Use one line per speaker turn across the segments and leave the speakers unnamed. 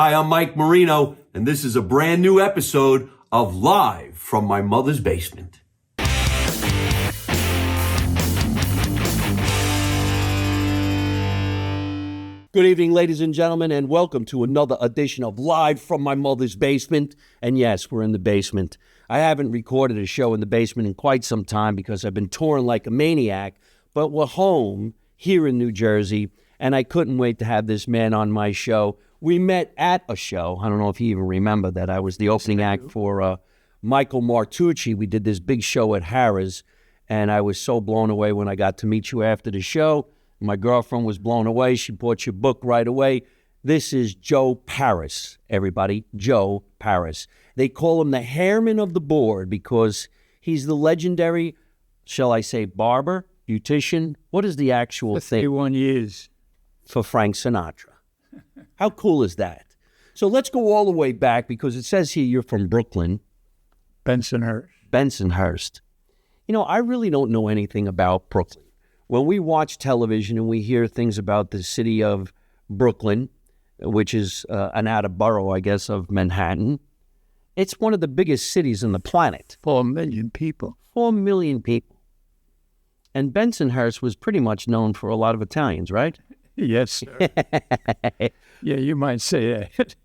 Hi, I'm Mike Marino, and this is a brand new episode of Live from My Mother's Basement. Good evening, ladies and gentlemen, and welcome to another edition of Live from My Mother's Basement. And yes, we're in the basement. I haven't recorded a show in the basement in quite some time because I've been touring like a maniac, but we're home here in New Jersey, and I couldn't wait to have this man on my show. We met at a show. I don't know if you even remember that. I was the opening act for Michael Martucci. We did this big show at Harrah's, and I was so blown away when I got to meet you after the show. My girlfriend was blown away. She bought your book right away. This is Joe Paris, everybody. Joe Paris. They call him the Hairman of the board because he's the legendary, shall I say, barber, beautician. What is the actual thing?
51 years.
For Frank Sinatra. How cool is that? So let's go all the way back because it says here you're from Brooklyn. Bensonhurst. You know, I really don't know anything about Brooklyn. When we watch television and we hear things about the city of Brooklyn, which is an outer borough, I guess, of Manhattan, it's one of the biggest cities on the planet.
4 million people.
4 million people. And Bensonhurst was pretty much known for a lot of Italians, right?
Yes, sir. Yeah, you might say that.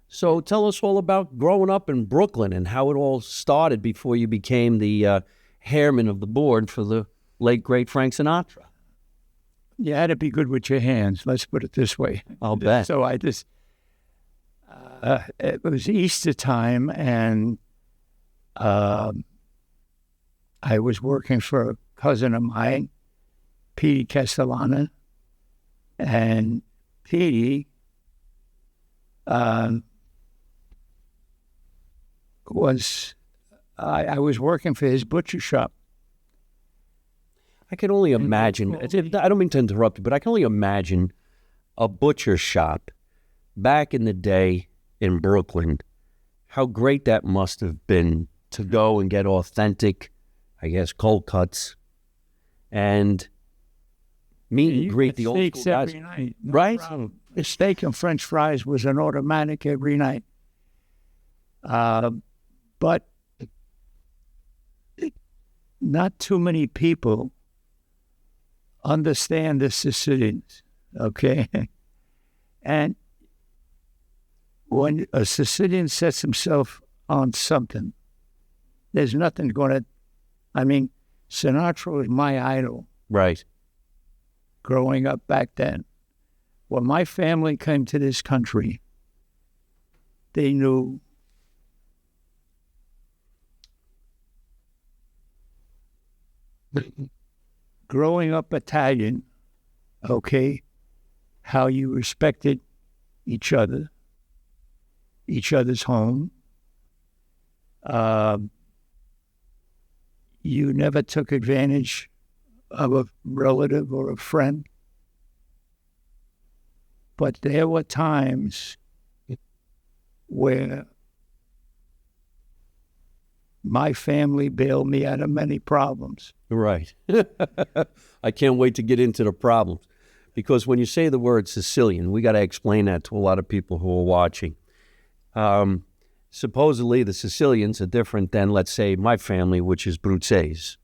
So tell us all about growing up in Brooklyn and how it all started before you became the Hairman of the board for the late, great Frank Sinatra.
You had to be good with your hands, let's put it this way.
I'll bet.
So it was Easter time, and I was working for a cousin of mine, Petey Castellana, and Petey I was working for his butcher shop.
I can only imagine, I don't mean to interrupt you, but I can only imagine a butcher shop back in the day in Brooklyn, how great that must have been to go and get authentic, I guess, cold cuts and meet and greet the old school guys.
Every night, no
right?
problem. The steak and French fries was an automatic every night. But not too many people understand the Sicilians, okay? And when a Sicilian sets himself on something, there's nothing Sinatra was my idol.
Right.
Growing up back then. When my family came to this country, they knew growing up Italian, okay, how you respected each other, each other's home. You never took advantage of a relative or a friend. But there were times where my family bailed me out of many problems.
Right. I can't wait to get into the problems. Because when you say the word Sicilian, we got to explain that to a lot of people who are watching. Supposedly the Sicilians are different than, let's say, my family, which is Bruzzese.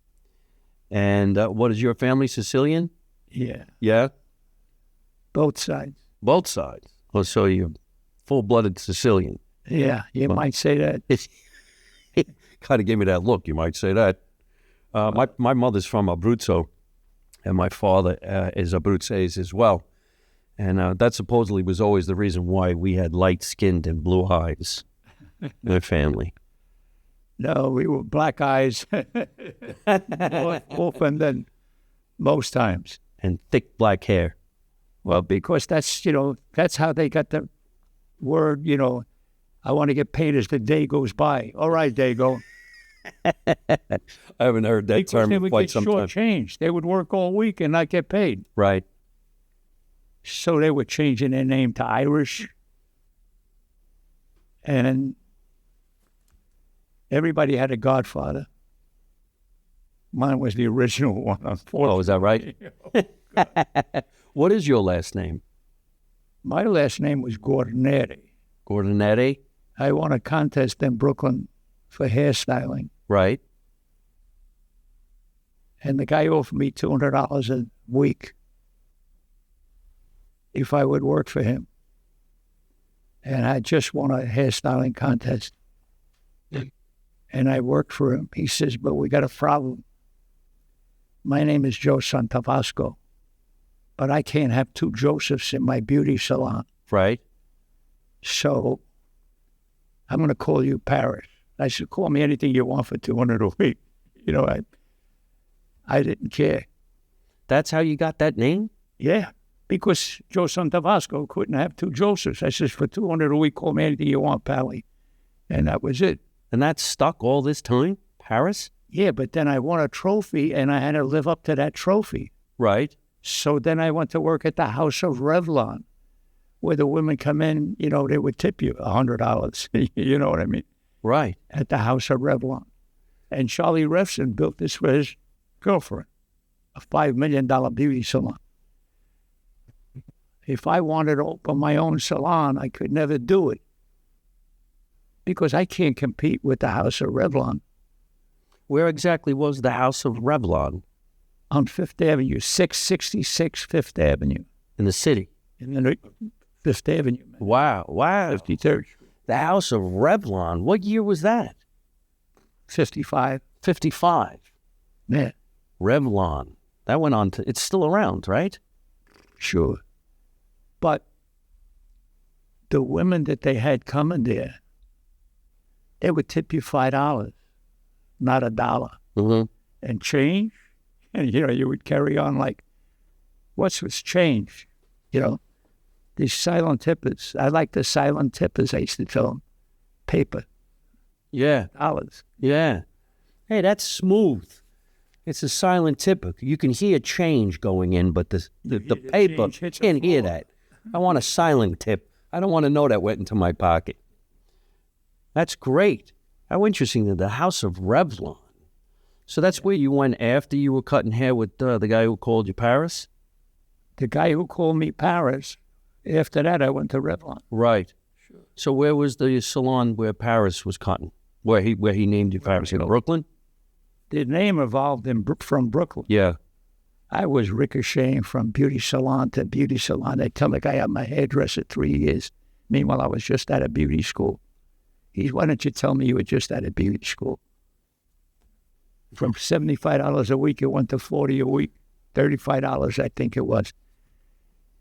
And what is your family, Sicilian?
Yeah.
Yeah?
Both sides.
Both sides. Oh, so you're full-blooded Sicilian.
Yeah, you might say that.
Kind of gave me that look, you might say that. My mother's from Abruzzo, and my father is Abruzzese as well. And that supposedly was always the reason why we had light-skinned and blue eyes in the family.
No, we were black eyes more often than most times.
And thick black hair.
Well, because that's how they got the word, I want to get paid as the day goes by. All right, Dago.
I haven't heard that term in quite some time.
They would get shortchanged. They would work all week and not get paid.
Right.
So they were changing their name to Irish. And everybody had a godfather. Mine was the original one, unfortunately.
Oh, is that right? What is your last name?
My last name was Gordinetti.
Gordinetti?
I won a contest in Brooklyn for hairstyling.
Right.
And the guy offered me $200 a week if I would work for him. And I just won a hairstyling contest. And I worked for him. He says, but we got a problem. My name is Joe Santavasco, but I can't have two Josephs in my beauty salon.
Right.
So I'm going to call you Paris. I said, call me anything you want for $200 a week. You know, I didn't care.
That's how you got that name?
Yeah, because Joe Santavasco couldn't have two Josephs. I says, for $200 a week, call me anything you want, Pally. And that was it.
And that stuck all this time? Paris?
Yeah, but then I won a trophy, and I had to live up to that trophy.
Right.
So then I went to work at the House of Revlon, where the women come in, you know, they would tip you $100. You know what I mean?
Right.
At the House of Revlon. And Charlie Refson built this for his girlfriend, a $5 million beauty salon. If I wanted to open my own salon, I could never do it because I can't compete with the House of Revlon.
Where exactly was the House of Revlon?
On Fifth Avenue, 666 Fifth Avenue.
In the city?
In the Fifth Avenue. Man.
Wow.
53rd.
The House of Revlon. What year was that?
55.
55.
Yeah.
Revlon. That went on to, it's still around, right?
Sure. But the women that they had coming there, they would tip you $5, not $1.
Mm-hmm.
And change. And, you know, you would carry on like, what's change? You know, these silent tippers. I like the silent tippers, I used to tell them. Paper.
Yeah.
Dollars.
Yeah. Hey, that's smooth. It's a silent tipper. You can hear change going in, but the paper, can't hear that. I want a silent tip. I don't want to know that went into my pocket. That's great. How interesting that the House of Revlon. So that's where you went after you were cutting hair with the guy who called you Paris?
The guy who called me Paris, after that I went to Revlon.
Right. Sure. So where was the salon where Paris was cutting? Where he named you Paris? In Brooklyn?
The name evolved from Brooklyn.
Yeah.
I was ricocheting from beauty salon to beauty salon. They tell the guy I'm a hairdresser 3 years. Meanwhile, I was just out of beauty school. Why don't you tell me you were just out of beauty school? From $75 a week, it went to $40 a week, $35, I think it was.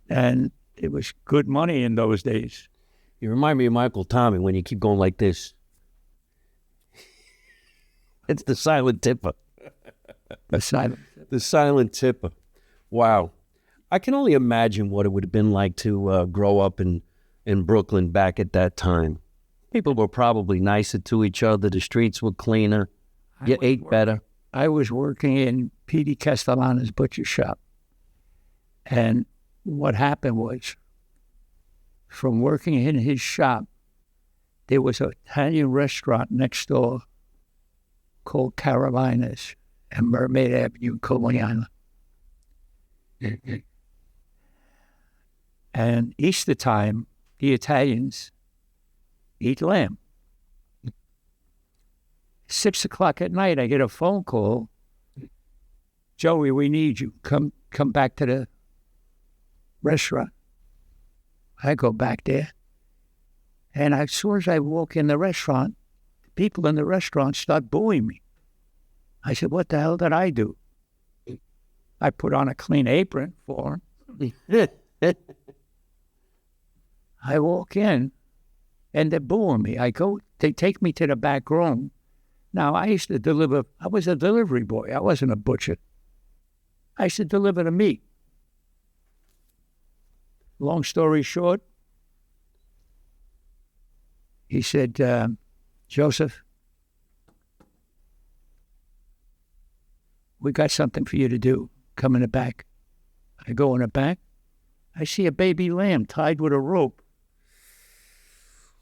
And it was good money in those days.
You remind me of Michael Tommy when you keep going like this. It's the silent tipper.
The
silent tipper. Wow. I can only imagine what it would have been like to grow up in Brooklyn back at that time. People were probably nicer to each other. The streets were cleaner. You ate better.
I was working in P.D. Castellano's butcher shop. And what happened was, from working in his shop, there was an Italian restaurant next door called Carolina's and Mermaid Avenue, Coloniana. And Easter time, the Italians eat lamb. 6 o'clock at night, I get a phone call. Joey, we need you. Come back to the restaurant. I go back there. And as soon as I walk in the restaurant, the people in the restaurant start booing me. I said, what the hell did I do? I put on a clean apron for them. I walk in, and they're booing me. They take me to the back room. Now, I used to deliver, I was a delivery boy. I wasn't a butcher. I used to deliver the meat. Long story short, he said, Joseph, we got something for you to do. Come in the back. I go in the back. I see a baby lamb tied with a rope.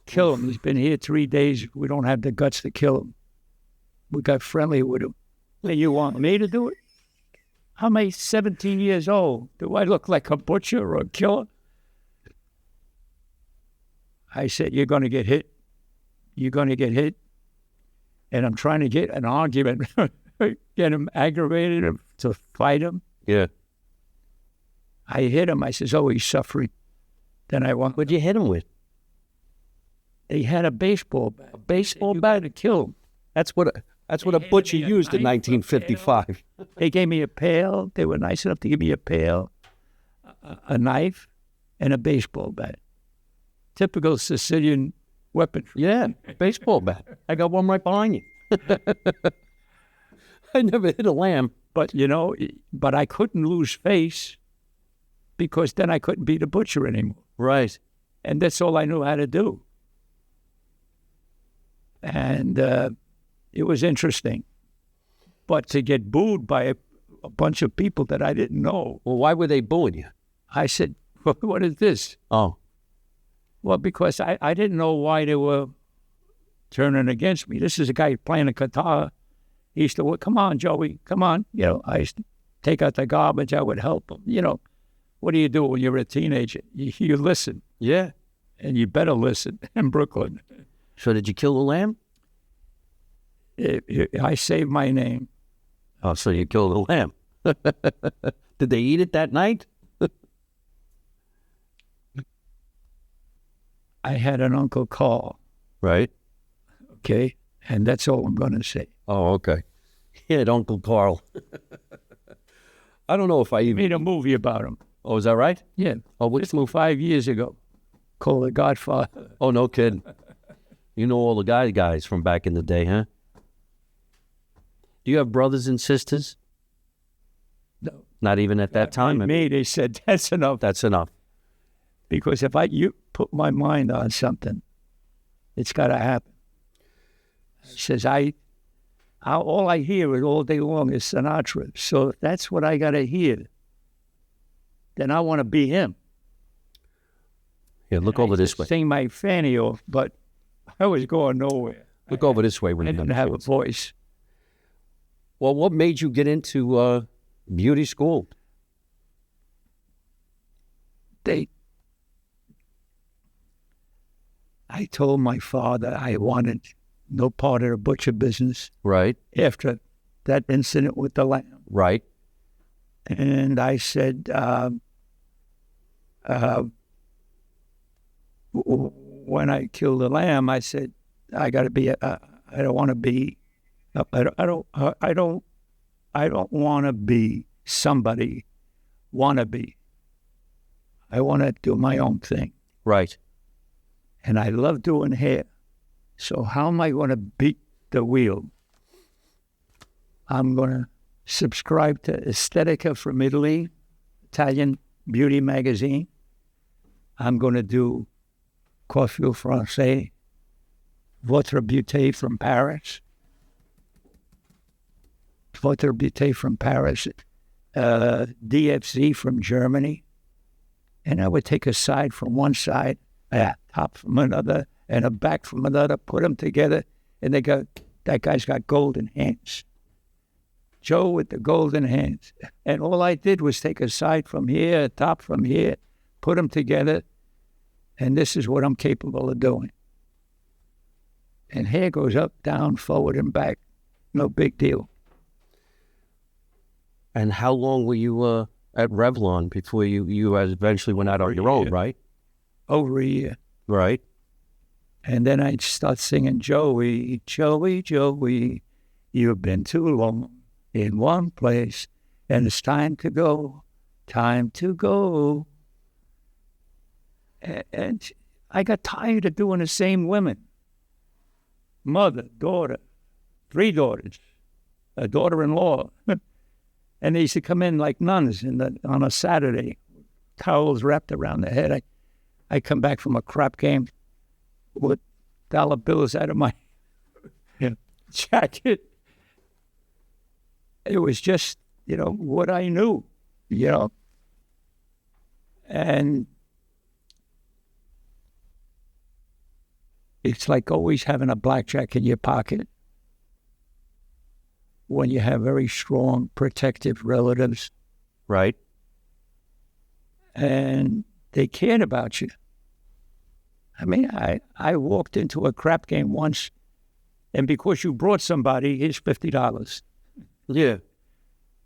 Kill him. He's been here 3 days. We don't have the guts to kill him. We got friendly with him. And you want me to do it? I'm 17 years old. Do I look like a butcher or a killer? I said, you're going to get hit. You're going to get hit. And I'm trying to get an argument, get him aggravated to fight him.
Yeah.
I hit him. I says, oh, he's suffering. Then I went.
What'd you hit him with?
He had a baseball bat.
A baseball
You
bat?
gotta kill him.
That's what a butcher used in 1955.
They gave me a pail. They were nice enough to give me a pail, a knife, and a baseball bat. Typical Sicilian weaponry.
Yeah, baseball bat. I got one right behind you. I never hit a lamb.
But, but I couldn't lose face because then I couldn't be the butcher anymore.
Right.
And that's all I knew how to do. And it was interesting. But to get booed by a bunch of people that I didn't know.
Well, why were they booing you?
I said, what is this?
Oh.
Well, because I didn't know why they were turning against me. This is a guy playing a guitar. He used to, come on, Joey, come on. I used to take out the garbage. I would help him. What do you do when you're a teenager? You listen.
Yeah.
And you better listen in Brooklyn.
So did you kill the lamb?
I saved my name.
Oh, so you killed the lamb. Did they eat it that night?
I had an Uncle Carl.
Right.
Okay? And that's all I'm going to say.
Oh, okay. He had Uncle Carl. I don't know if I even...
made a movie about him.
Oh, is that right?
Yeah.
Oh, what's the movie?
5 years ago. Called The Godfather.
Oh, no kidding. You know all the guys from back in the day, huh? Do you have brothers and sisters?
No.
Not even at that time?
They said, that's enough.
That's enough.
Because if you put my mind on something, it's got to happen. He says, all I hear all day long is Sinatra. So if that's what I got to hear, then I want to be him.
Here, look over this way.
Sing my fanny off, but I was going nowhere.
Look over this way. When
I didn't have a voice.
Well, what made you get into beauty school?
I told my father I wanted no part of the butcher business.
Right.
After that incident with the lamb.
Right.
And I said, when I killed the lamb, I said, I got to be, I don't want to be, I don't want to be somebody wannabe. I want to do my own thing.
Right.
And I love doing hair. So how am I going to beat the wheel? I'm going to subscribe to Estetica from Italy, Italian beauty magazine. I'm going to do Coiffure Français, Votre Beauté from Paris. Votre Beauté from Paris, DFZ from Germany. And I would take a side from one side, a top from another, and a back from another, put them together, and that guy's got golden hands. Joe with the golden hands. And all I did was take a side from here, a top from here, put them together, and this is what I'm capable of doing. And hair goes up, down, forward, and back. No big deal.
And how long were you at Revlon before you eventually went out on your own, right?
Over a year.
Right.
And then I'd start singing, Joey, Joey, Joey, you've been too long in one place, and it's time to go, time to go. And I got tired of doing the same women. Mother, daughter, 3 daughters, a daughter-in-law. And they used to come in like nuns on a Saturday, towels wrapped around their head. I come back from a crap game with dollar bills out of my jacket. It was just, what I knew, And it's like always having a blackjack in your pocket when you have very strong protective relatives.
Right.
And they cared about you. I mean, I walked into a crap game once, and because you brought somebody, here's $50.
Yeah.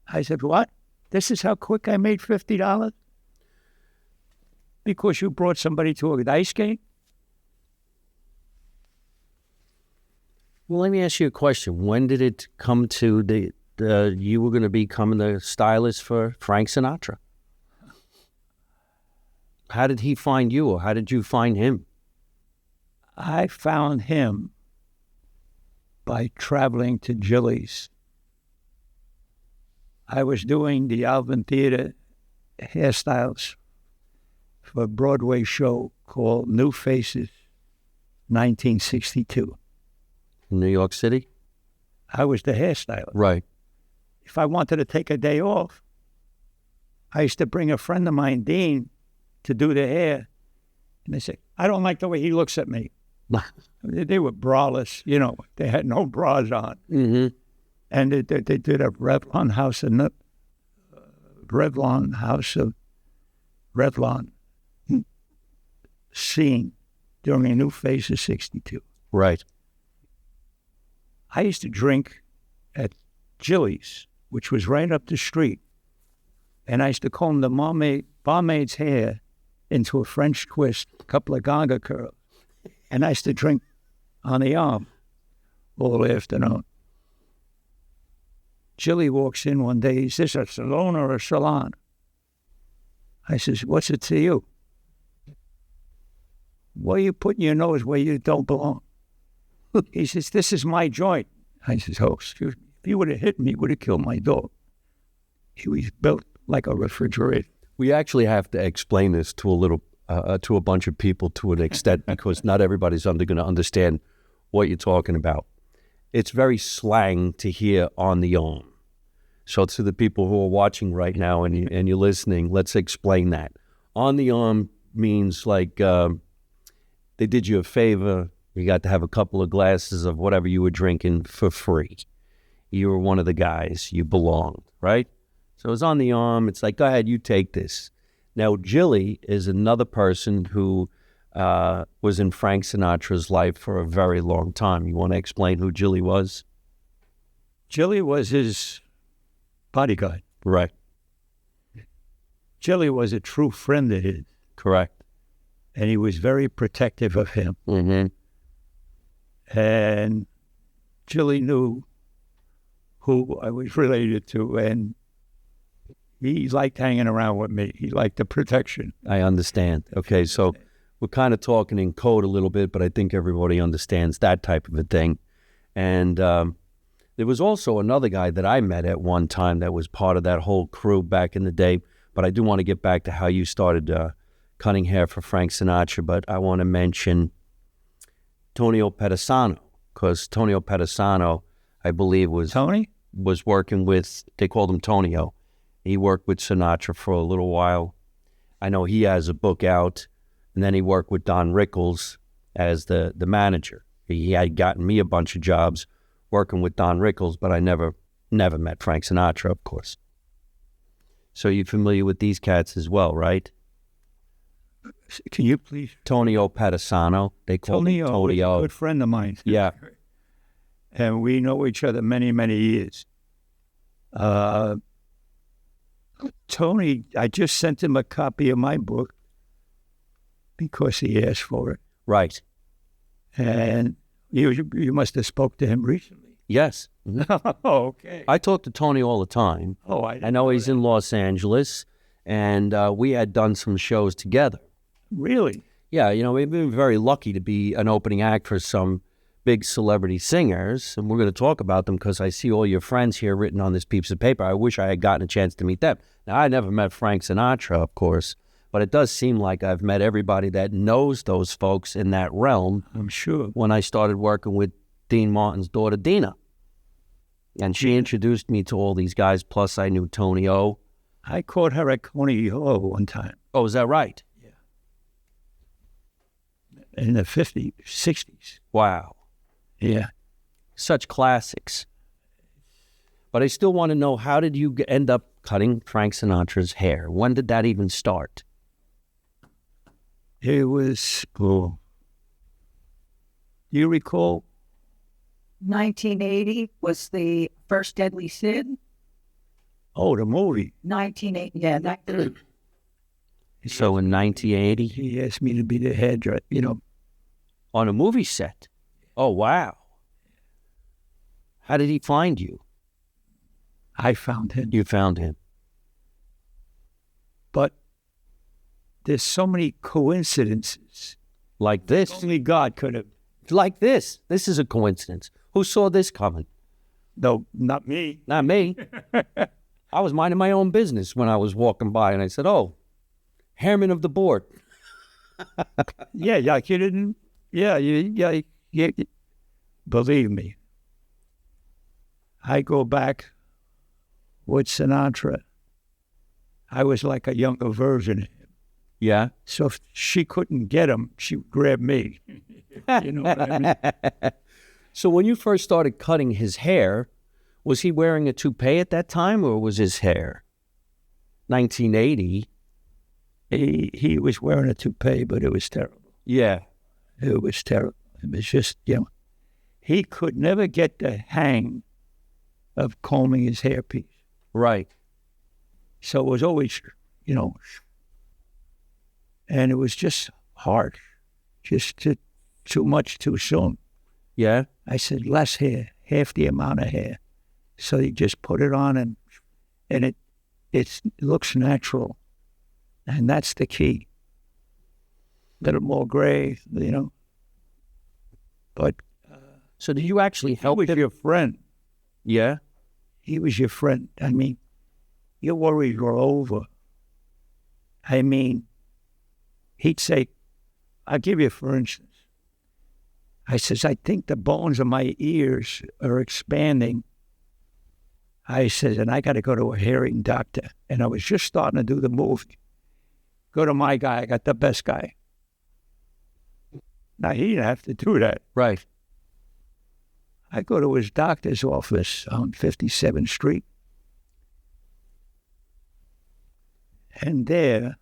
I said, what? This is how quick I made $50? Because you brought somebody to a dice game?
Well, let me ask you a question. When did it come to you were going to become the stylist for Frank Sinatra? How did he find you, or how did you find him?
I found him by traveling to Jilly's. I was doing the Alvin Theater hairstyles for a Broadway show called New Faces, 1962.
In New York City?
I was the hairstylist.
Right.
If I wanted to take a day off, I used to bring a friend of mine, Dean, to do the hair. And they said, I don't like the way he looks at me. They were braless, you know. They had no bras on.
Mm-hmm.
And they did a Revlon scene during a New Faces 62.
Right.
I used to drink at Jilly's, which was right up the street. And I used to comb the barmaid's hair into a French twist, a couple of Gaga curls. And I used to drink on the arm all afternoon. Jilly walks in one day. He says, a salon or a salon? I says, what's it to you? Why are you putting your nose where you don't belong? He says, this is my joint. I says, oh, excuse me. If he would have hit me, he would have killed my dog. He was built like a refrigerator.
We actually have to explain this to a bunch of people to an extent because not everybody's going to understand what you're talking about. It's very slang to hear on the arm. So to the people who are watching right now and you're listening, let's explain that. On the arm means like they did you a favor. You got to have a couple of glasses of whatever you were drinking for free. You were one of the guys. You belonged, right? So it's on the arm. It's like, go ahead, you take this. Now, Jilly is another person who was in Frank Sinatra's life for a very long time. You want to explain who Jilly was?
Jilly was his bodyguard.
Right.
Jilly was a true friend of his.
Correct.
And he was very protective of him.
Mm-hmm.
And Jilly knew who I was related to, and he liked hanging around with me. He liked the protection.
I understand. Okay, so we're kind of talking in code a little bit, but I think everybody understands that type of a thing. And there was also another guy that I met at one time that was part of that whole crew back in the day, but I do want to get back to how you started cutting hair for Frank Sinatra, but I want to mention Tonio Pedisano, because Tonio Pedisano, I believe, was working with, they called him Tonio. He worked with Sinatra for a little while. I know he has a book out, and then he worked with Don Rickles as the manager. He had gotten me a bunch of jobs working with Don Rickles, but I never met Frank Sinatra, of course. So you're familiar with these cats as well, right?
Can you please?
Tonio Pedisano. They call him Tonio.
A good friend of mine.
Yeah.
And we know each other many, many years. Tony, I just sent him a copy of my book because he asked for it.
Right.
And you must have spoke to him recently.
Yes.
Oh, okay.
I talk to Tony all the time.
Oh,
I know he's in Los Angeles, and we had done some shows together.
Really?
Yeah, you know, we've been very lucky to be an opening act for some big celebrity singers, and we're going to talk about them because I see all your friends here written on this piece of paper. I wish I had gotten a chance to meet them. Now, I never met Frank Sinatra, of course, but it does seem like I've met everybody that knows those folks in that realm.
I'm sure. When
I started working with Dean Martin's daughter, Dina. And she introduced me to all these guys, plus I knew Tony O.
I caught her at Coney O one time.
Oh, is that right?
Yeah. In the 50s, 60s.
Wow.
Yeah.
Such classics. But I still want to know, how did you end up cutting Frank Sinatra's hair? When did that even start?
It was Do you recall?
1980 was the first Deadly Sin.
Oh, the movie.
1980, yeah.
So in 1980,
He asked me to be the hairdresser,
on a movie set. Oh, wow. How did he find you?
I found him.
You found him.
But there's so many coincidences.
Like this.
Only God could have.
Like this. This is a coincidence. Who saw this coming?
No, not me.
Not me. I was minding my own business when I was walking by, and I said, oh, Hairman of the board.
Yeah, like you didn't. Yeah, you believe me. I go back with Sinatra. I was like a younger version of him.
Yeah.
So if she couldn't get him, she would grab me. You know what I mean?
So when you first started cutting his hair, was he wearing a toupee at that time, or was his hair? 1980.
He was wearing a toupee, but it was terrible.
Yeah.
It was terrible. It was just, he could never get the hang of combing his hairpiece.
Right.
So it was always, and it was just hard, just too much too soon.
Yeah.
I said, less hair, half the amount of hair. So you just put it on and it looks natural. And that's the key. A little more gray, But
So did you actually
he
help
was
him?
your friend.
Yeah.
He was your friend. I mean, your worries were over. I mean, he'd say, I'll give you for instance. I says, I think the bones of my ears are expanding. I says, and I got to go to a hearing doctor. And I was just starting to do the movie. Go to my guy. I got the best guy. Now, he didn't have to do that.
Right.
I go to his doctor's office on 57th Street. And there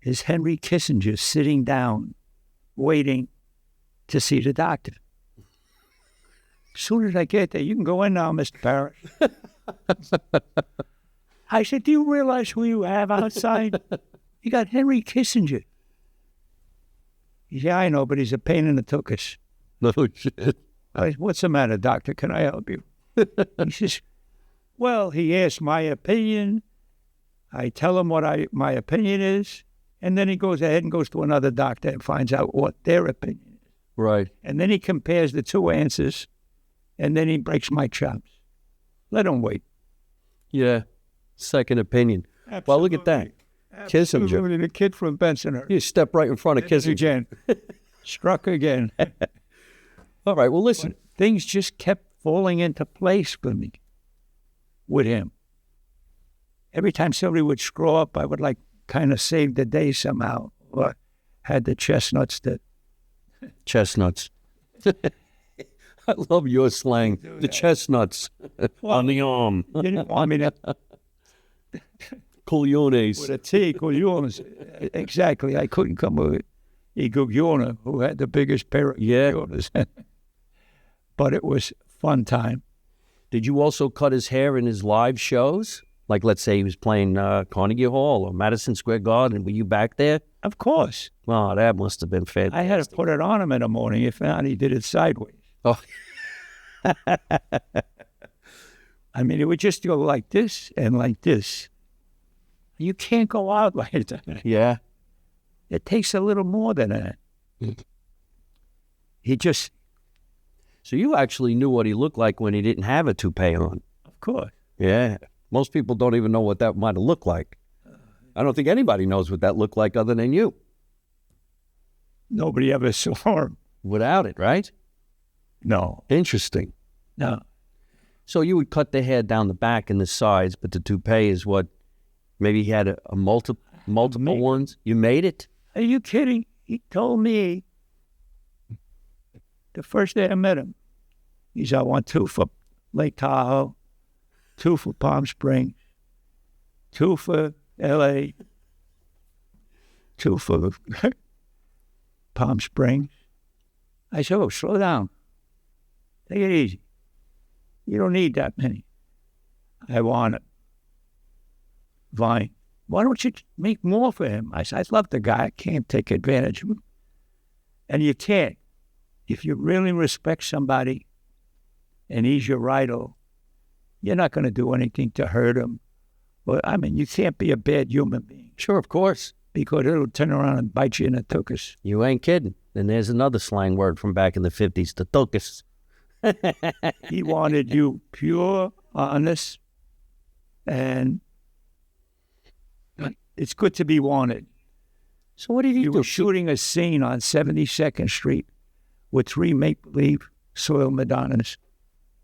is Henry Kissinger sitting down, waiting to see the doctor. As soon as I get there, you can go in now, Mr. Parrish. I said, do you realize who you have outside? You got Henry Kissinger. He said, I know, but he's a pain in the tuchus.
No shit.
I said, what's the matter, doctor? Can I help you? He says, well, he asked my opinion. I tell him what my opinion is. And then he goes ahead and goes to another doctor and finds out what their opinion is.
Right.
And then he compares the two answers. And then he breaks my chops. Let him wait.
Yeah. Second opinion.
Absolutely.
Well, look at that. Kissinger.
Absolutely. The kid from Benson.
You step right in front of Kissinger.
Again. Struck again.
All right. Well, listen.
But things just kept falling into place for me with him. Every time somebody would screw up, I would kind of save the day somehow. Or had the chestnuts that...
Chestnuts. I love your slang. The chestnuts on the arm.
You didn't want me to...
Coliones.
With a T, Coliones. Exactly. I couldn't come with Gugliona, who had the biggest pair of Coliones. But it was fun time.
Did you also cut his hair in his live shows? Like, let's say he was playing Carnegie Hall or Madison Square Garden. Were you back there?
Of course.
Oh, that must have been fantastic.
I had to put it on him in the morning. If not, he did it sideways.
Oh.
I mean, it would just go like this and like this. You can't go out like that.
Yeah.
It takes a little more than that. He just...
So you actually knew what he looked like when he didn't have a toupee on.
Of course.
Yeah. Most people don't even know what that might have looked like. I don't think anybody knows what that looked like other than you.
Nobody ever saw him.
Without it, right?
No.
Interesting.
No.
So you would cut the hair down the back and the sides, but the toupee is what, maybe he had a multiple ones. You made it?
Are you kidding? He told me the first day I met him, he said, I want 2 for Lake Tahoe, 2 for Palm Springs, 2 for L.A., 2 for Palm Springs. I said, oh, slow down. Take it easy. You don't need that many. I want it. Vine, why don't you make more for him? I said, I love the guy. I can't take advantage of him. And you can't. If you really respect somebody and he's your idol, you're not going to do anything to hurt him. Well, I mean, you can't be a bad human being.
Sure, of course.
Because it'll turn around and bite you in the tuchus.
You ain't kidding. And there's another slang word from back in the 50s, the tuchus.
He wanted you pure, honest, and it's good to be wanted.
So what did he
You
do?
were shooting a scene on 72nd Street with 3 make-believe soil Madonnas.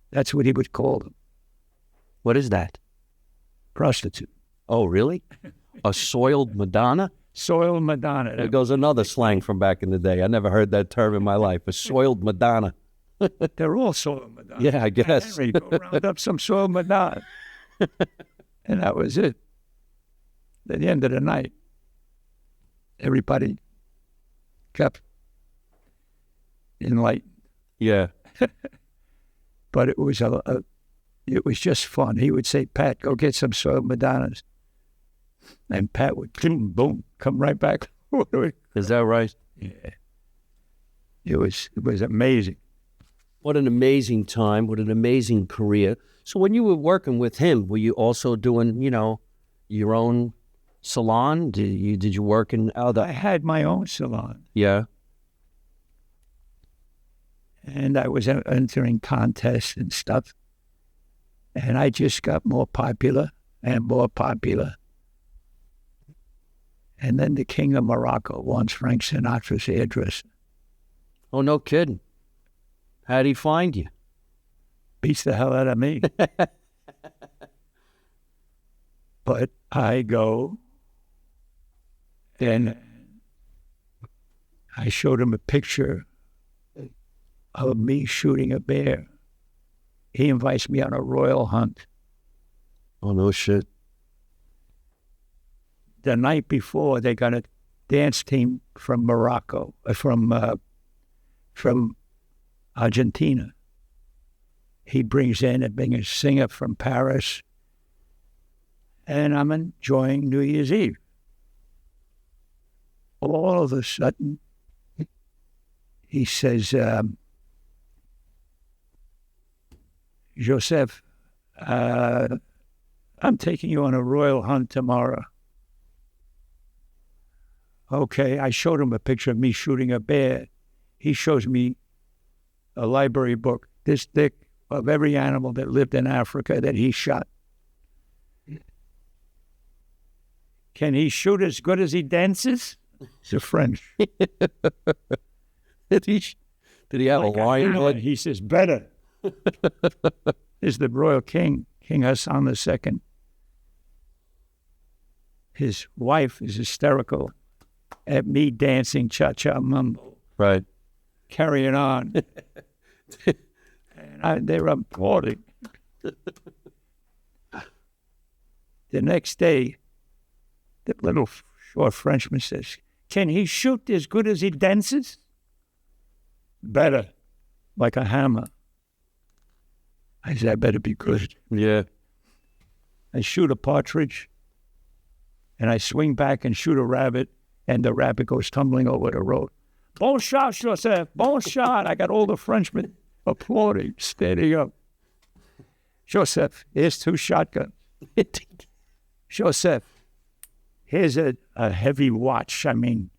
That's what he would call them.
What is that?
Prostitute.
Oh, really? A soiled Madonna?
Soil Madonna.
There goes another slang from back in the day. I never heard that term in my life. A soiled Madonna.
They're all soil Madonna.
Yeah, I guess.
Henry, go round up some soil Madonna. And that was it. At the end of the night, everybody kept enlightened.
Yeah.
But it was it was just fun. He would say, Pat, go get some soil Madonnas. And Pat would, boom, come right back.
Is that right?
Yeah. It was amazing.
What an amazing time. What an amazing career. So when you were working with him, were you also doing, your own salon? Did you work in other?
I had my own salon.
Yeah.
And I was entering contests and stuff. And I just got more popular and more popular. And then the King of Morocco wants Frank Sinatra's hairdresser.
Oh, no kidding. How'd he find you?
Beats the hell out of me. But I go, and I showed him a picture of me shooting a bear. He invites me on a royal hunt.
Oh, no shit.
The night before, they got a dance team from Morocco, from Argentina. He brings in a singer from Paris, and I'm enjoying New Year's Eve. All of a sudden, he says, Joseph, I'm taking you on a royal hunt tomorrow. Okay, I showed him a picture of me shooting a bear. He shows me a library book this thick of every animal that lived in Africa that he shot. Can he shoot as good as he dances? He's a French.
Did he have
Like
a lion?
hammer. He says, better. Is the royal king, King Hassan II. His wife is hysterical at me dancing cha-cha mambo.
Right.
Carrying on. And they were applauding. The next day, the little short Frenchman says, can he shoot as good as he dances? Better, like a hammer. I said, I better be good.
Yeah.
I shoot a partridge, and I swing back and shoot a rabbit, and the rabbit goes tumbling over the road. Bon shot, Joseph, bon shot. I got all the Frenchmen applauding, standing up. Joseph, here's 2 shotguns. Joseph, here's a heavy watch. I mean,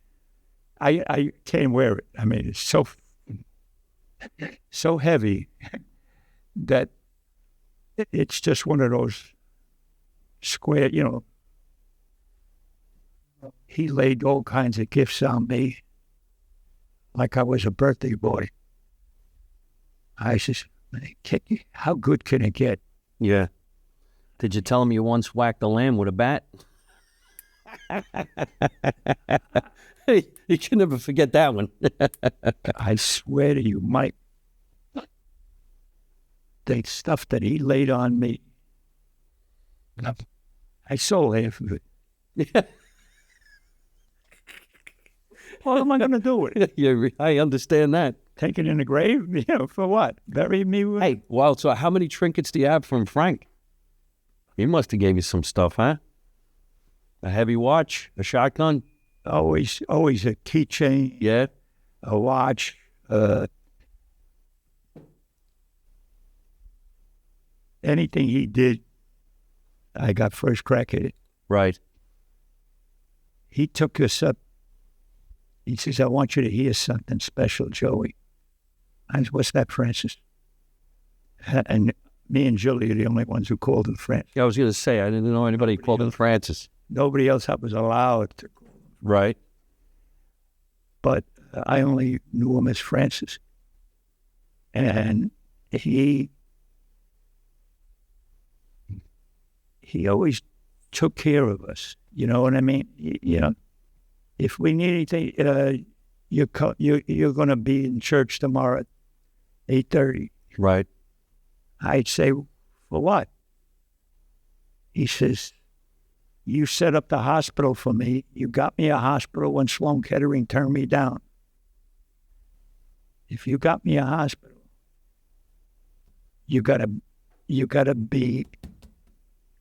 I can't wear it. I mean, it's so heavy that it's just one of those square, He laid all kinds of gifts on me like I was a birthday boy. I said, how good can it get?
Yeah. Did you tell him you once whacked a lamb with a bat? You can never forget that one.
I swear to you, Mike, the stuff that he laid on me, I sold half of it.
Yeah.
What am I going to do with it?
I understand that.
take it in the grave? For what? Bury me with?
Hey, well, so how many trinkets do you have from Frank? He must have gave you some stuff, huh? A heavy watch, a shotgun?
Always a keychain,
Yeah.
a watch, anything he did, I got first crack at it.
Right.
He took us up. He says, I want you to hear something special, Joey. I said, what's that, Francis? And me and Julie are the only ones who called him Francis.
Yeah, I was going to say, I didn't know anybody called him Francis.
Nobody else was allowed to call him.
Right.
But I only knew him as Francis. And he always took care of us. You know what I mean? If we need anything, you're going to be in church tomorrow at 8:30.
Right.
I'd say, for what? He says, you set up the hospital for me. You got me a hospital when Sloan Kettering turned me down. If you got me a hospital, you gotta be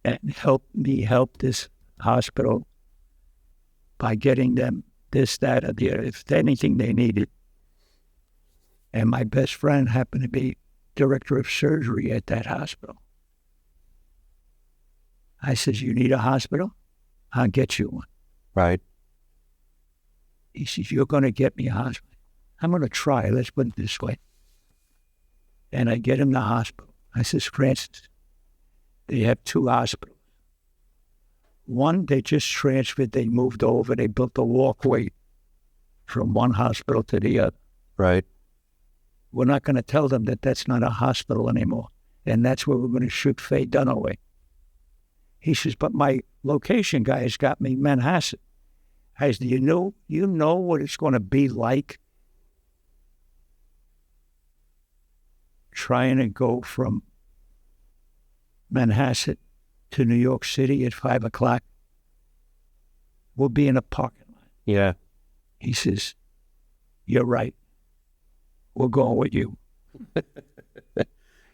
and help me help this hospital by getting them this, that, or the other, if anything they needed. And my best friend happened to be director of surgery at that hospital. I says, you need a hospital? I'll get you one.
Right.
He says, you're going to get me a hospital. I'm going to try. Let's put it this way. And I get him the hospital. I says, Francis, they have two hospitals. One, they just transferred. They moved over. They built a walkway from one hospital to the other.
Right.
We're not going to tell them that that's not a hospital anymore. And that's where we're going to shoot Faye Dunaway. He says, but my location guy has got me Manhasset. I said, you know what it's going to be like trying to go from Manhasset to New York City at 5 o'clock? We'll be in a parking lot.
Yeah.
He says, you're right. We're going with you.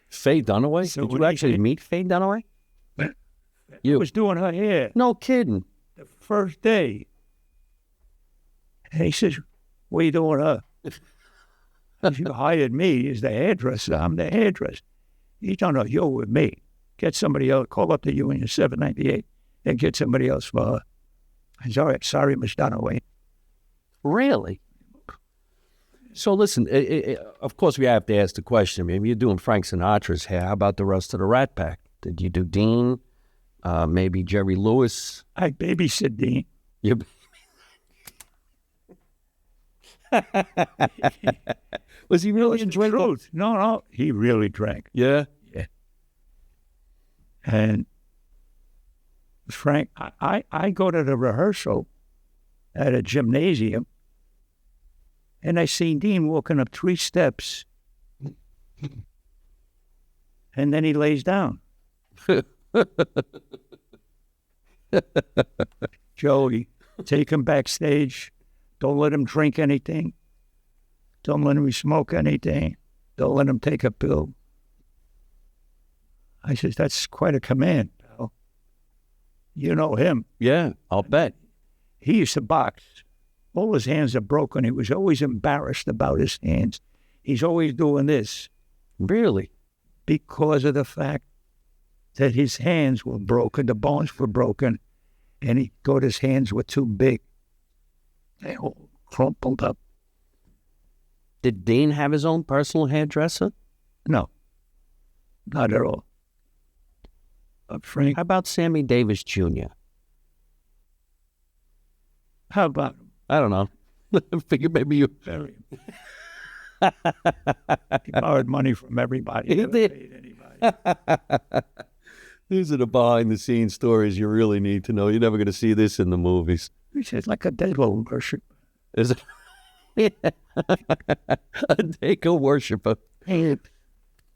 Faye Dunaway?
So
Did
what
you
he
actually
said-
meet Faye Dunaway?
I was doing her hair
No kidding.
the first day. And he says, what are you doing her? You hired me as the hairdresser. I'm the hairdresser. He don't know, you're with me. Get somebody else. Call up the Union 798 and get somebody else for her. I said, all right, sorry, Miss Dunaway.
Really? So listen, of course we have to ask the question. I mean, you're doing Frank Sinatra's hair. How about the rest of the Rat Pack? Did you do Dean? Maybe Jerry Lewis?
I babysit Dean.
You... Was he really enjoying it?
No, he really drank.
Yeah.
And Frank, I go to the rehearsal at a gymnasium, and I seen Dean walking up 3 steps, and then he lays down. Joey, take him backstage. Don't let him drink anything. Don't let him smoke anything. Don't let him take a pill. I says, that's quite a command, pal. You know him.
Yeah, I'll bet.
He used to box. All his hands are broken. He was always embarrassed about his hands. He's always doing this
Really?
because of the fact that his hands were broken, the bones were broken, and he thought his hands were too big. They all crumpled up.
Did Dean have his own personal hairdresser?
No, not at all. But Frank,
How about Sammy Davis Jr.?
how about him?
I don't know. I figure maybe you...
Bury him. He borrowed money from everybody.
He
Never
did.
paid anybody.
These are the behind-the-scenes stories you really need to know. You're never going to see this in the movies.
He says, like a devil worship.
Is it? A Daco worshiper.
Hey,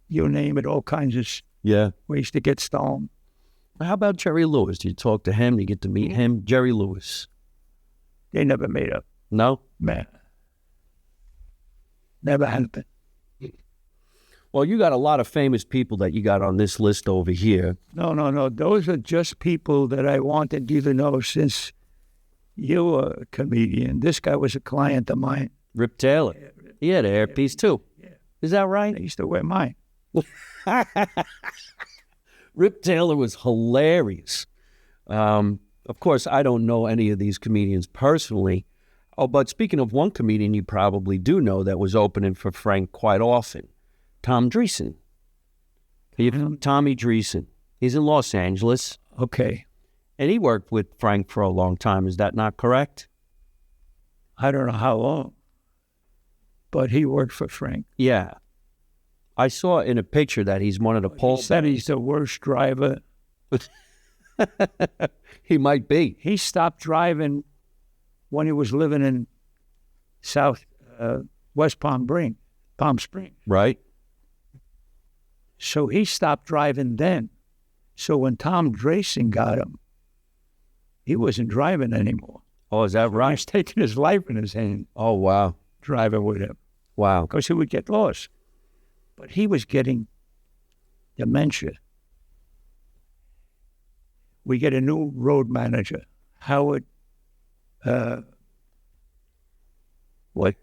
you name it, all kinds of
Yeah.
ways to get stoned.
How about Jerry Lewis? Do you talk to him? Do you get to meet him? Jerry Lewis.
They never made up.
No?
Man. Never happened.
Well, you got a lot of famous people that you got on this list over here.
No. Those are just people that I wanted you to know since you were a comedian. This guy was a client of mine.
Rip Taylor. He had a hairpiece too.
Yeah.
Is that right?
I used to wear mine.
Rip Taylor was hilarious. Of course, I don't know any of these comedians personally. Oh, but speaking of one comedian you probably do know that was opening for Frank quite often, Tom Dreesen. Tommy Dreesen. He's in Los Angeles.
Okay.
And he worked with Frank for a long time. Is that not correct?
I don't know how long, but he worked for Frank.
Yeah. I saw in a picture that he's one of the pole.
He said he's the worst driver.
He might be.
He stopped driving when he was living in West Palm Springs.
Right.
So he stopped driving then. So when Tom Dreesen got him, he wasn't driving anymore.
Oh, is that
He
right?
was taking his life in his hand,
Oh, wow.
driving with him,
Wow.
because he would get lost. But he was getting dementia. We get a new road manager, Howard. What?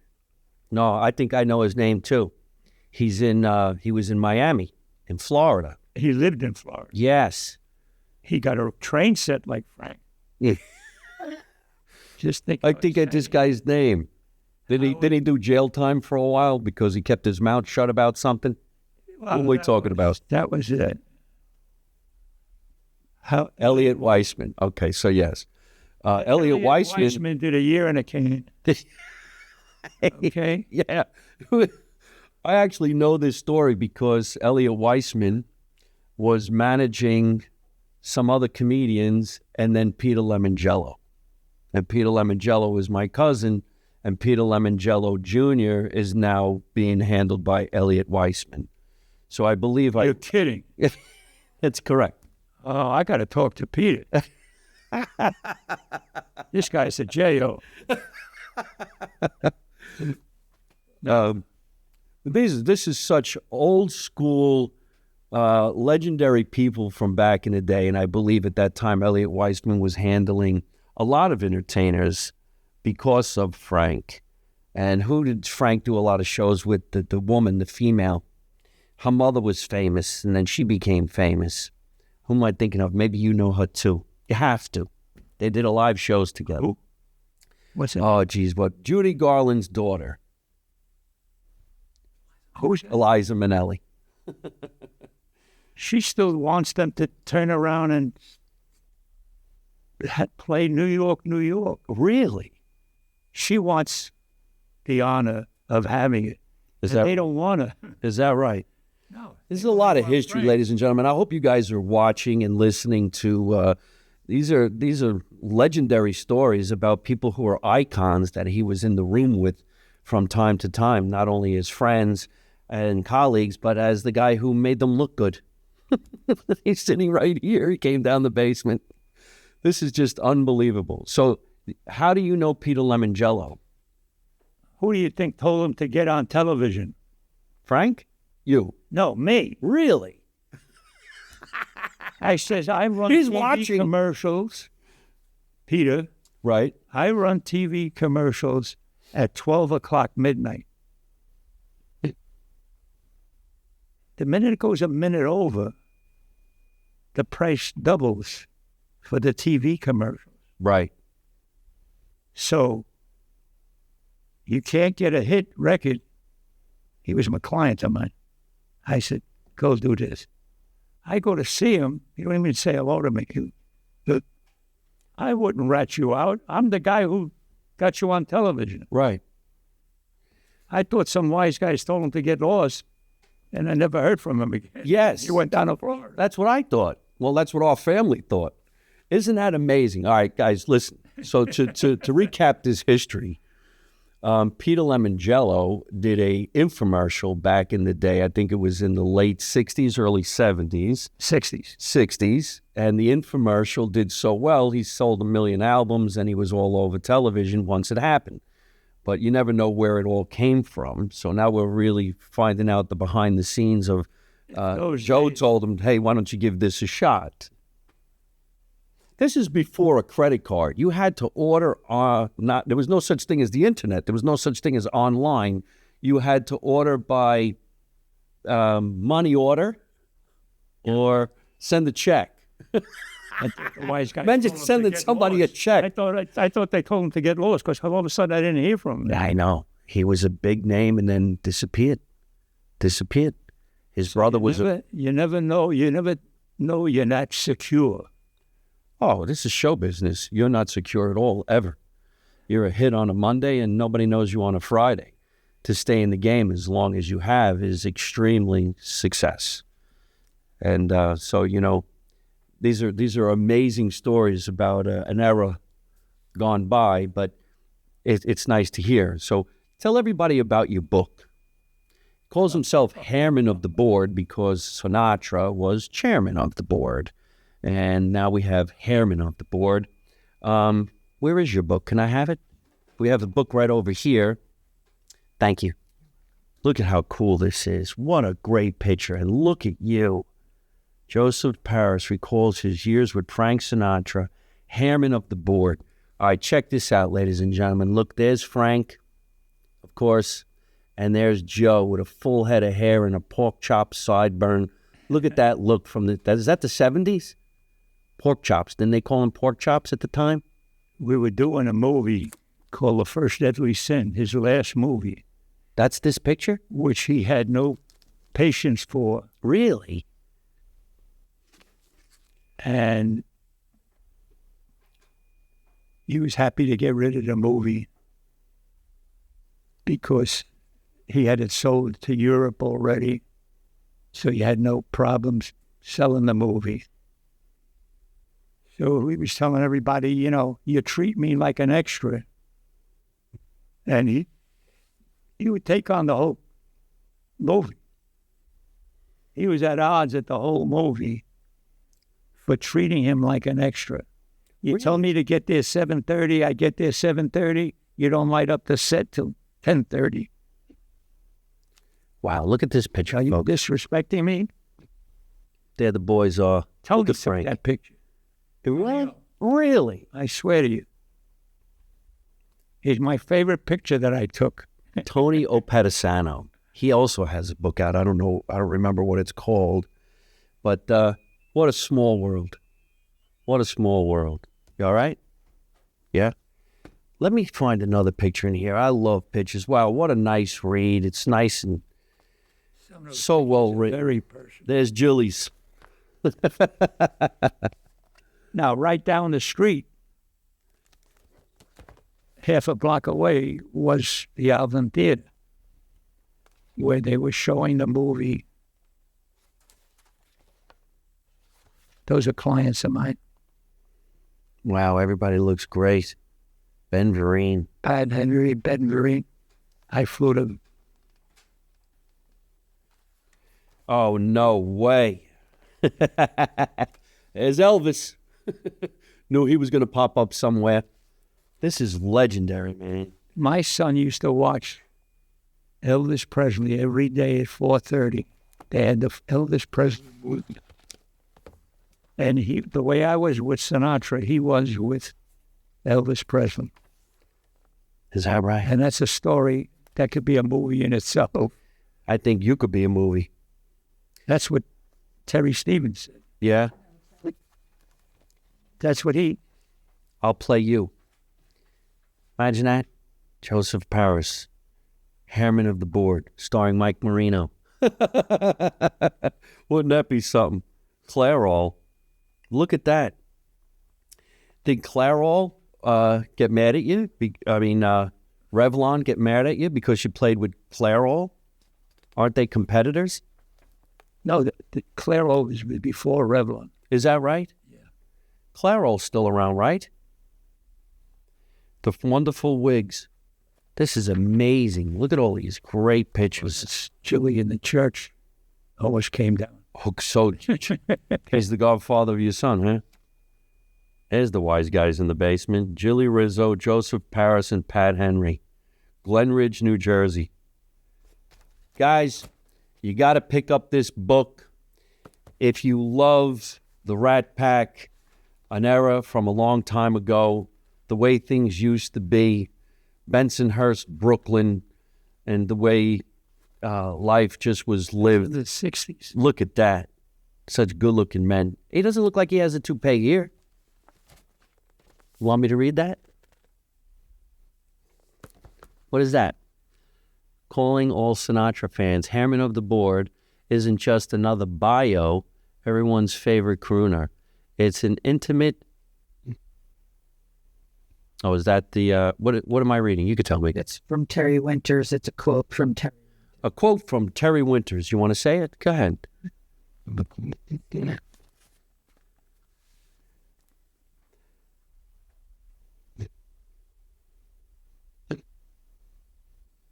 No, I think I know his name too. He was in Miami, in Florida.
He lived in Florida.
Yes.
He got a train set like Frank.
Yeah.
Just think.
I think it's this guy's name. Did he do jail time for a while because he kept his mouth shut about something? What are we talking about?
That was it.
Elliot Weissman. Okay, so yes. Elliot Weissman
did a year in a can. Okay.
Yeah. I actually know this story because Elliot Weissman was managing some other comedians and then Peter Lemongello. And Peter Lemongello is my cousin, and Peter Lemongello Jr. is now being handled by Elliot Weissman. So I believe
You're kidding.
It's correct.
Oh, I got to talk to Peter. This guy's a J.O.
This is such old school, legendary people from back in the day, and I believe at that time Elliot Weissman was handling a lot of entertainers because of Frank. And who did Frank do a lot of shows with? The woman, the female. Her mother was famous, and then she became famous. Who am I thinking of? Maybe you know her too. You have to. They did a live shows together.
Who? What's it?
Oh, geez, what? Judy Garland's daughter.
Who's
Eliza Minnelli.
She still wants them to turn around and play New York, New York.
Really?
She wants the honor of having it. They don't want to.
Is that right?
No.
This is a lot of history, ladies and gentlemen. I hope you guys are watching and listening to. These are legendary stories about people who are icons that he was in the room with from time to time, not only as friends and colleagues, but as the guy who made them look good. He's sitting right here. He came down the basement. This is just unbelievable. So how do you know Peter Lemongello?
Who do you think told him to get on television?
Frank? You?
No, me.
Really?
I says, I run
He's
TV
watching.
commercials. Peter,
Right.
I run TV commercials at 12 o'clock midnight. The minute it goes a minute over, the price doubles for the TV commercials.
Right.
So you can't get a hit record. He was my client of mine. I said, go do this. I go to see him. He don't even say hello to me. I wouldn't rat you out. I'm the guy who got you on television.
Right.
I thought some wise guys told him to get lost, and I never heard from him again.
Yes.
He went down to Florida.
That's what I thought. Well, that's what our family thought. Isn't that amazing? All right, guys, listen. So to recap this history, Peter Lemongello did a infomercial back in the day. I think it was in the late 60s, early 70s. 60s. And the infomercial did so well, he sold 1 million albums and he was all over television once it happened. but you never know where it all came from. So now we're really finding out the behind the scenes of Joe told him, hey, why don't you give this a shot? This is before a credit card. You had to order, there was no such thing as the internet. There was no such thing as online. You had to order by money order or send a check.
Wise guy.
Imagine sending somebody a check.
I thought they told him to get lost because all of a sudden I didn't hear from him.
I know. He was a big name and then disappeared. His brother was
You never know. You never know you're not secure.
Oh, this is show business. You're not secure at all, ever. You're a hit on a Monday and nobody knows you on a Friday. To stay in the game as long as you have is extremely success. And so, you know, these are amazing stories about an era gone by, but it's nice to hear. So tell everybody about your book. He calls himself Hairman of the Board because Sinatra was chairman of the board. And now we have Hairman of the Board. Where is your book? Can I have it? We have the book right over here. Thank you. Look at how cool this is. What a great picture. And look at you. Joseph Paris recalls his years with Frank Sinatra, Hairman of the Board. All right, check this out, ladies and gentlemen. Look, there's Frank, of course, and there's Joe with a full head of hair and a pork chop sideburn. Look at that look from is that the 70s? Pork chops. Didn't they call them pork chops at the time?
We were doing a movie called The First Deadly Sin, his last movie.
That's this picture?
Which he had no patience for.
Really?
And he was happy to get rid of the movie because he had it sold to Europe already, so he had no problems selling the movie. So he was telling everybody, you know, you treat me like an extra. And he would take on the whole movie. He was at odds at the whole movie for treating him like an extra. You tell me to get there 7:30, I get there 7:30. You don't light up the set till 10:30.
Wow, look at this picture,
Are you
folks.
disrespecting me?
There the boys are.
Tell
Look
me
at Frank.
that picture.
Really?
I swear to you. It's my favorite picture that I took.
Tony Opedisano. He also has a book out. I don't remember what it's called. But what a small world. What a small world. You all right? Yeah? Let me find another picture in here. I love pictures. Wow, what a nice read. It's nice and so well written.
Very personal.
There's Julie's.
Now, right down the street, half a block away, was the Alvin Theater, where they were showing the movie. Those are clients of mine.
Wow, everybody looks great. Ben Vereen.
Ben Vereen. I flew to.
Oh, no way. There's Elvis. Knew he was going to pop up somewhere. This is legendary, man.
My son used to watch Elvis Presley every day at 4:30. They had the Elvis Presley movie. And the way I was with Sinatra, he was with Elvis Presley.
Is that right?
And that's a story that could be a movie in itself.
I think you could be a movie.
That's what Terry Stevens said.
Yeah?
That's what
I'll play you. Imagine that. Joseph Paris, Hairman of the Board, starring Mike Marino. Wouldn't that be something? Clairol. Look at that. Did Clairol get mad at you? Revlon get mad at you because you played with Clairol? Aren't they competitors?
No, the Clairol was before Revlon.
Is that right?
Yeah.
Clairol's still around, right? The wonderful wigs. This is amazing. Look at all these great pictures.
It's chilly in the church. Almost came down.
Oh, so he's the godfather of your son, huh? There's the wise guys in the basement. Jilly Rizzo, Joseph Paris, and Pat Henry. Glen Ridge, New Jersey. Guys, you got to pick up this book. If you love the Rat Pack, an era from a long time ago, the way things used to be, Bensonhurst, Brooklyn, and the way life just was lived.
The 60s.
Look at that. Such good-looking men. He doesn't look like he has a toupee here. You want me to read that? What is that? Calling all Sinatra fans, Hairman of the Board isn't just another bio, everyone's favorite crooner. It's an intimate... Oh, is that the... What am I reading? You could tell me.
It's from Terry Winters. It's a quote from Terry.
A quote from Terry Winters. You want to say it? Go ahead.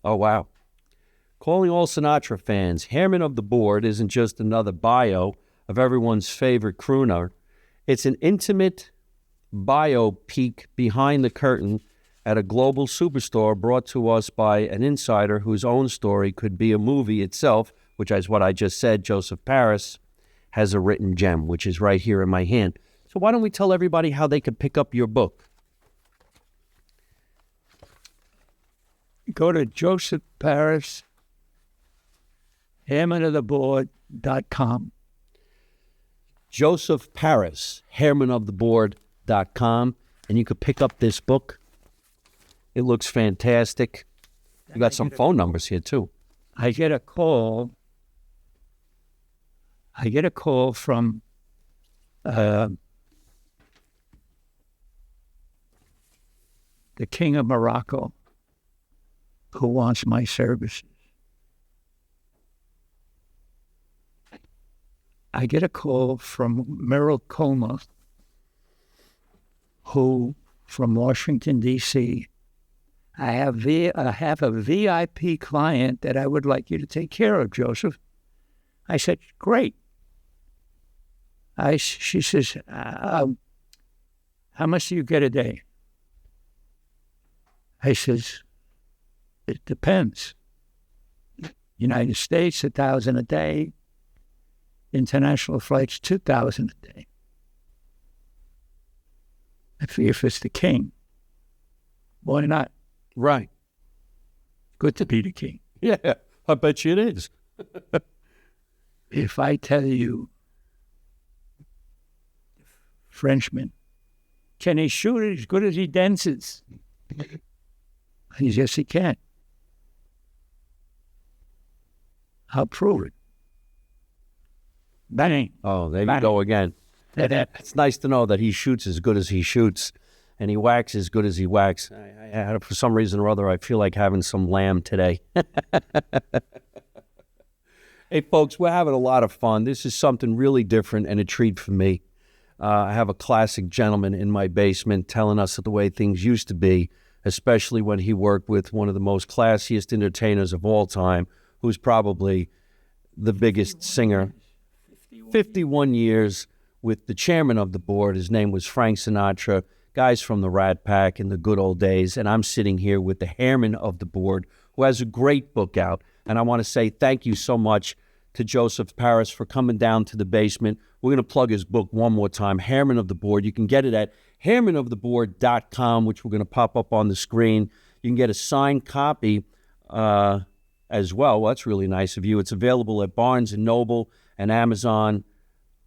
Oh, wow. Calling all Sinatra fans, Hairman of the Board isn't just another bio of everyone's favorite crooner. It's an intimate bio peek behind the curtain at a global superstar brought to us by an insider whose own story could be a movie itself, which is what I just said. Joseph Paris has a written gem, which is right here in my hand. So why don't we tell everybody how they could pick up your book?
Go to Joseph Paris, hairmanoftheboard.com.
Joseph Paris, hairmanoftheboard.com, and you could pick up this book. It looks fantastic. You got some phone numbers here, too.
I get a call from the King of Morocco, who wants my services. I get a call from Merrill Coma, who, from Washington, D.C., I have a VIP client that I would like you to take care of, Joseph. I said, great. She says, how much do you get a day? I says, it depends. United States, 1,000 a day. International flights, 2,000 a day. I figure if it's the king, why not?
Right.
Good to be the king.
Yeah, I bet you it is.
If I tell you, Frenchman, can he shoot it as good as he dances? He says, yes, he can. I'll prove it. Bang.
Oh, there you
Bang.
go again. It's nice to know that he shoots as good as he shoots, and he whacks as good as he whacks. For some reason or other, I feel like having some lamb today. Hey, folks, we're having a lot of fun. This is something really different and a treat for me. I have a classic gentleman in my basement telling us the way things used to be, especially when he worked with one of the most classiest entertainers of all time, who's probably the biggest singer. 51 years with the chairman of the board. His name was Frank Sinatra, guys from the Rat Pack in the good old days. And I'm sitting here with the Hairman of the Board, who has a great book out. And I want to say thank you so much to Joseph Paris for coming down to the basement. We're going to plug his book one more time, Hairman of the Board. You can get it at hairmanoftheboard.com, which we're going to pop up on the screen. You can get a signed copy as well. That's really nice of you. It's available at Barnes & Noble and Amazon,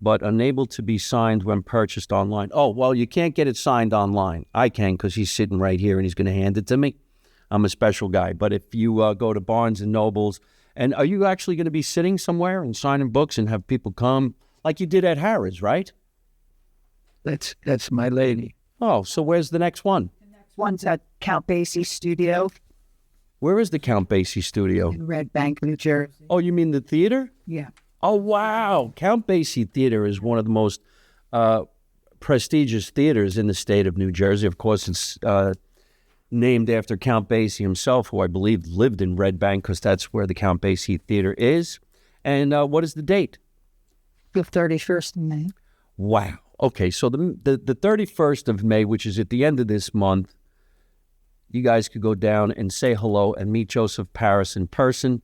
but unable to be signed when purchased online. Oh, well, you can't get it signed online. I can, because he's sitting right here and he's going to hand it to me. I'm a special guy. But if you go to Barnes & Noble's, and are you actually going to be sitting somewhere and signing books and have people come like you did at Harrods, right?
That's my lady.
Oh, so where's the next one?
The next one's at Count Basie Studio
Where is the Count Basie studio?
in Red Bank, New Jersey.
Oh, you mean the theater?
Yeah.
Oh, wow. Count Basie Theater is one of the most prestigious theaters in the state of New Jersey. Of course, it's named after Count Basie himself, who I believe lived in Red Bank, because that's where the Count Basie Theater is. And what is the date?
The 31st of May.
Wow. Okay, so the 31st of May, which is at the end of this month, you guys could go down and say hello and meet Joseph Paris in person.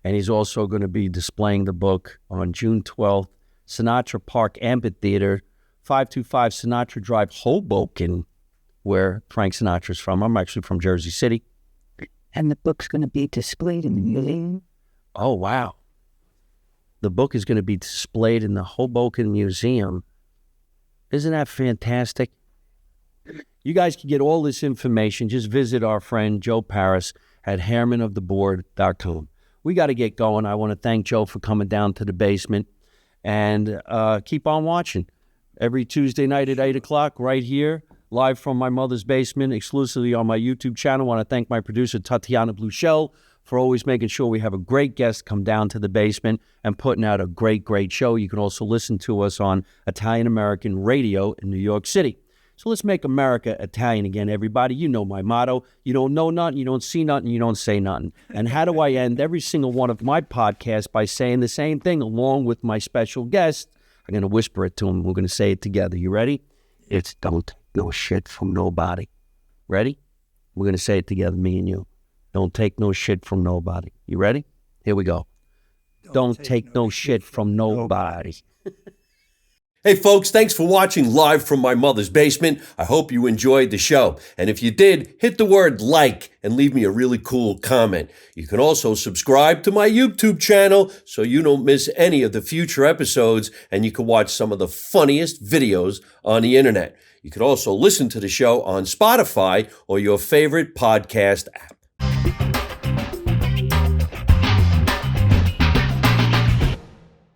And he's also going to be displaying the book on June 12th, Sinatra Park Amphitheater, 525 Sinatra Drive, Hoboken, where Frank Sinatra's from. I'm actually from Jersey City.
And the book's going to be displayed in the museum.
Oh, wow. The book is going to be displayed in the Hoboken Museum. Isn't that fantastic? You guys can get all this information. Just visit our friend Joe Paris at hairmanoftheboard.com. We got to get going. I want to thank Joe for coming down to the basement. And keep on watching. Every Tuesday night at 8 o'clock right here, live from my mother's basement, exclusively on my YouTube channel. I want to thank my producer, Tatiana Bluchel, for always making sure we have a great guest come down to the basement and putting out a great, great show. You can also listen to us on Italian American Radio in New York City. So let's make America Italian again, everybody. You know my motto. You don't know nothing, you don't see nothing, you don't say nothing. And how do I end every single one of my podcasts by saying the same thing along with my special guest? I'm going to whisper it to him. We're going to say it together. You ready? It's don't take no shit from nobody. Ready? We're going to say it together, me and you. Don't take no shit from nobody. You ready? Here we go. Don't take no shit from nobody. Hey folks, thanks for watching live from my mother's basement. I hope you enjoyed the show. And if you did, hit the word like and leave me a really cool comment. You can also subscribe to my YouTube channel so you don't miss any of the future episodes and you can watch some of the funniest videos on the internet. You can also listen to the show on Spotify or your favorite podcast app.